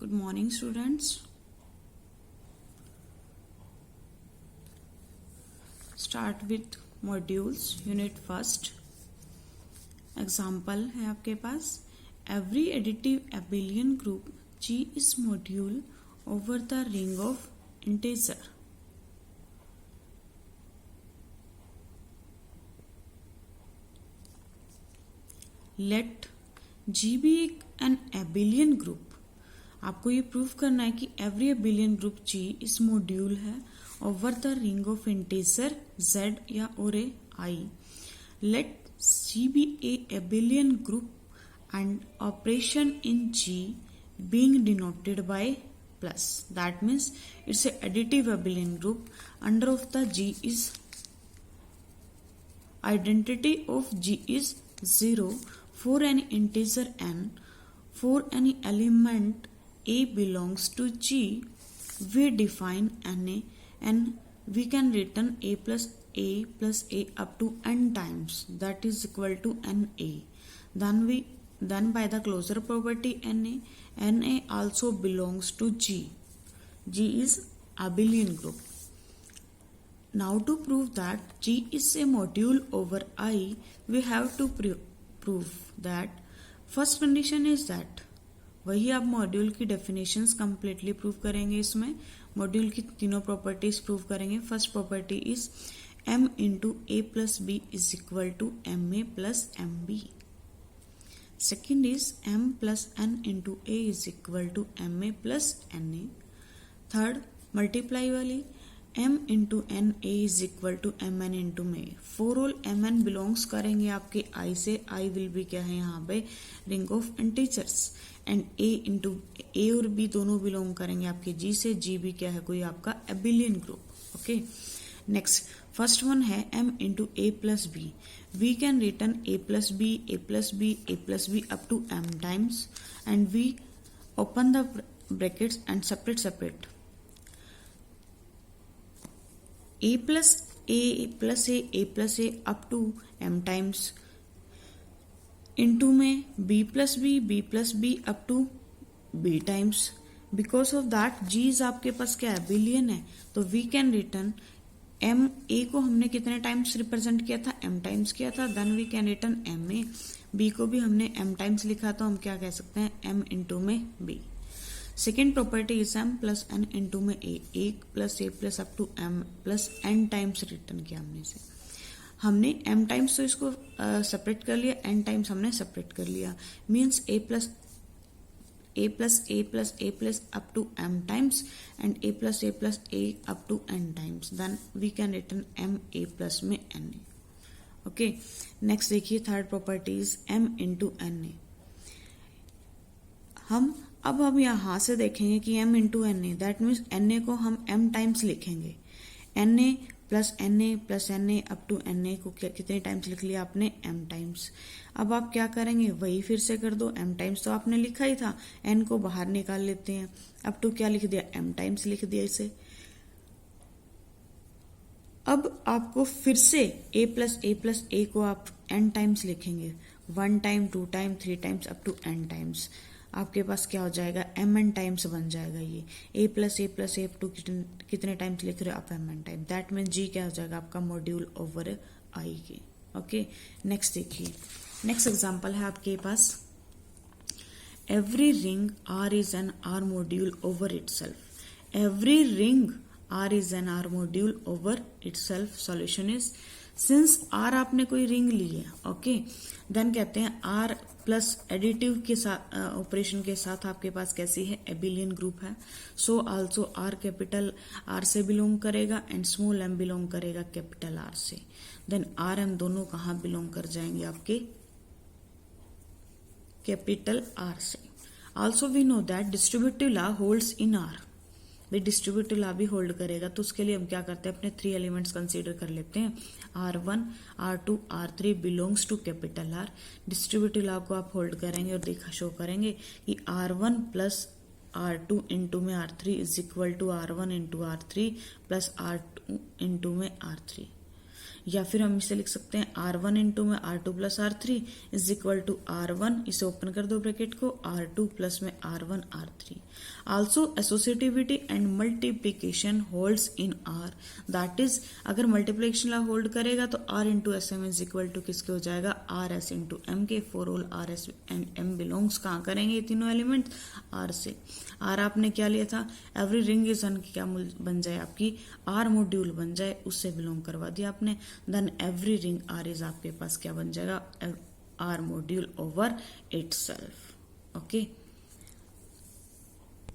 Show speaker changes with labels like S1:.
S1: Good morning, students. Start with modules. Unit first. Example है आपके पास. Every additive abelian group G is module over the ring of integer. Let G be an abelian group. आपको ये prove करना है कि every abelian group G is module है over the ring of integer Z या और I. Let G be a abelian group and operation in G being denoted by plus. That means it's a additive abelian group. Under of the G is identity of G is 0 for any integer n. For any element A belongs to G, we define NA and we can return A plus A up to n times, that is equal to NA. Then by the closure property NA also belongs to G. G is abelian group. Now to prove that G is a module over I, we have to prove that first condition is that वही आप module की definitions completely prove करेंगे. इसमें module की तीनों properties prove करेंगे. First property is m into a plus b is equal to m a plus m b. Second is m plus n into a is equal to m a plus n a. Third multiply वाली m into n a is equal to m n into मे. For all m n belongs करेंगे आपके आई से. I will be क्या है यहाँ पे ring of integers. And a into a और बी दोनों बिलोंग करेंगे आपके जी से. जी भी क्या है कोई आपका abelian group. Okay next first one है m into a plus b. We can return a plus b a plus b a plus b up to m times and we open the brackets and separate a plus a plus a plus a up to m times into में b plus b up to b times. Because of that g is आपके पास क्या है billion है, तो we can return m a को हमने कितने टाइम्स रिप्रेजेंट किया था m टाइम्स किया था. Then we can return m a. b को भी हमने m टाइम्स लिखा तो हम क्या कह सकते हैं m इंटू में b. Second property is m plus n into में a. एक plus a plus up to m plus n times return किया हमने से. हमने m टाइम्स तो इसको सेपरेट कर लिया, n टाइम्स हमने सेपरेट कर लिया. Means a plus a plus up to m times and a plus a up to n times. Then we can return m a plus में n. ओके नेक्स्ट देखिए third property is m into n a. अब हम यहाँ से देखेंगे कि m into n a, that means n a को हम m टाइम्स लिखेंगे. N a plus n a up to n a को कितने टाइम्स लिख लिया आपने m टाइम्स. अब आप क्या करेंगे वही फिर से कर दो. m टाइम्स तो आपने लिखा ही था, n को बाहर निकाल लेते हैं. अप टू क्या लिख दिया m टाइम्स लिख दिया इसे. अब आपको फिर से a प्लस a को आप n टाइम्स लिखेंगे. 1 time 2 time 3 times up to n times. आपके पास क्या हो जाएगा m n टाइम्स बन जाएगा. ये a प्लस a टू कितने टाइम्स लिख रहे हो आप m n time. That mean g क्या हो जाएगा आपका मॉड्यूल ओवर i के. ओके नेक्स्ट देखिए नेक्स्ट एग्जांपल है आपके पास. Every ring r is an r module over itself. Every ring r is an r module over itself. Solution is since r आपने कोई रिंग ली है. ओके देन कहते हैं r प्लस एडिटिव के साथ ऑपरेशन के साथ आपके पास कैसी है एबिलियन ग्रुप है. So also r capital R से बिलोंग करेगा एंड स्मॉल m बिलोंग करेगा कैपिटल R से. देन r m दोनों कहाँ बिलोंग कर जाएंगे आपके कैपिटल R से. Also we know that distributive law holds in R. Distributive law भी होल्ड करेगा, तो उसके लिए हम क्या करते हैं अपने 3 एलिमेंट्स कंसीडर कर लेते हैं. R1 R2 R3 belongs to capital R. Distributive law को आप होल्ड करेंगे और देखा शो करेंगे कि R1 प्लस R2 इंटू में R3 is equal to R1 into R3 plus R2 into में R3. या फिर हम इसे लिख सकते हैं R1 इंटू में R2 plus R3 is equal to R1, इसे ओपन कर दो ब्रैकेट को, R2 प्लस में R1 R3. Also associativity and multiplication holds in R, that is अगर मल्टीप्लीकेशन ला होल्ड करेगा तो R into S M is equal to किसके हो जाएगा, आर एस इंटू एम के, for all R S and M belongs कहाँ करेंगे ये तीनों एलिमेंट, आर से। आर आपने क्या लिया था, एवरी रिंग इज अन क्या बन जाए आपकी आर मॉड्यूल बन जाए, उससे बिलोंग करवा दिया आपने, then every ring R is आपके पास क्या बन जाएगा, R module over itself. Okay